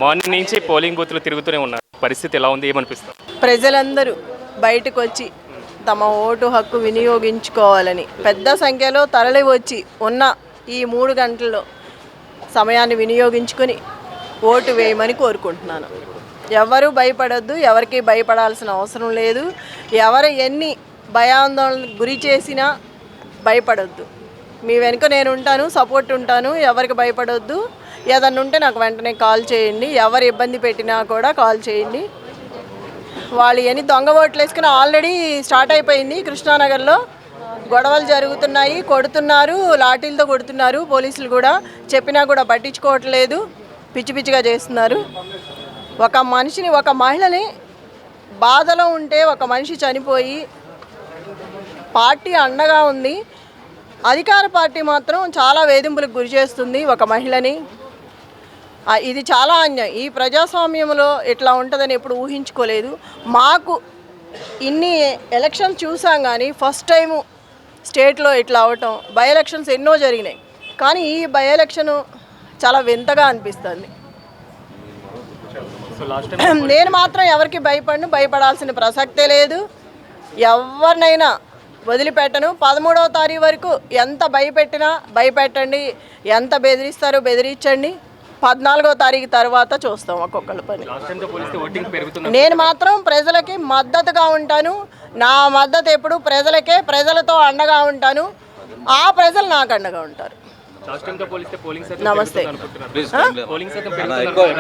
Morning నుంచి polling బూత్లు తిరుగుతూనే ఉన్నారు. పరిస్థితి ఎలా ఉంది, ఏమనిపిస్తుంది? ప్రజలందరూ బయటకు వచ్చి తమ ఓటు హక్కు వినియోగించుకోవాలని పెద్ద సంఖ్యలో తరలి వచ్చి ఉన్న ఈ 3 గంటల్లో సమయాన్ని వినియోగించుకొని ఓటు వేయమని కోరుకుంటున్నాను. ఎవరు భయపడొద్దు, ఎవరికి భయపడాల్సిన అవసరం లేదు. ఎవరు ఎన్ని భయాందోళనకు గురి చేసినా భయపడొద్దు. మీ వెనుక నేను ఉంటాను, సపోర్ట్ ఉంటాను. ఎవరికి భయపడొద్దు. ఏదన్నా ఉంటే నాకు వెంటనే కాల్ చేయండి. ఎవరు ఇబ్బంది పెట్టినా కూడా కాల్ చేయండి. వాళ్ళు ఎన్ని దొంగ ఓట్లు వేసుకుని ఆల్రెడీ స్టార్ట్ అయిపోయింది. కృష్ణానగర్లో గొడవలు జరుగుతున్నాయి, కొడుతున్నారు, లాఠీలతో కొడుతున్నారు. పోలీసులు కూడా చెప్పినా కూడా పట్టించుకోవట్లేదు, పిచ్చి పిచ్చిగా చేస్తున్నారు. ఒక మనిషిని, ఒక మహిళని బాధలో ఉంటే ఒక మనిషి చనిపోయి పార్టీ అండగా ఉంది, అధికార పార్టీ మాత్రం చాలా వేధింపులకు గురి చేస్తుంది ఒక మహిళని. ఇది చాలా అన్యాయం. ఈ ప్రజాస్వామ్యంలో ఇట్లా ఉంటుందని ఎప్పుడు ఊహించుకోలేదు. మాకు ఇన్ని ఎలక్షన్స్ చూసాం కానీ ఫస్ట్ టైము స్టేట్లో ఇట్లా అవటం. బై ఎలక్షన్స్ ఎన్నో జరిగినాయి కానీ ఈ బై ఎలక్షను చాలా వింతగా అనిపిస్తుంది. నేను మాత్రం ఎవరికి భయపడాల్సిన ప్రసక్తే లేదు. ఎవరినైనా వదిలిపెట్టను. 13వ తారీఖు వరకు ఎంత భయపెట్టినా భయపెట్టండి, ఎంత బెదిరిస్తారో బెదిరించండి. 14వ తారీఖు తర్వాత చూస్తాం ఒక్కొక్కరి పని. నేను మాత్రం ప్రజలకి మద్దతుగా ఉంటాను. నా మద్దతు ఎప్పుడు ప్రజలకే, ప్రజలతో అండగా ఉంటాను. ఆ ప్రజలు నాకు అండగా ఉంటారు. నమస్తే.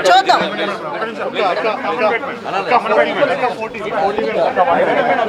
చూద్దాం.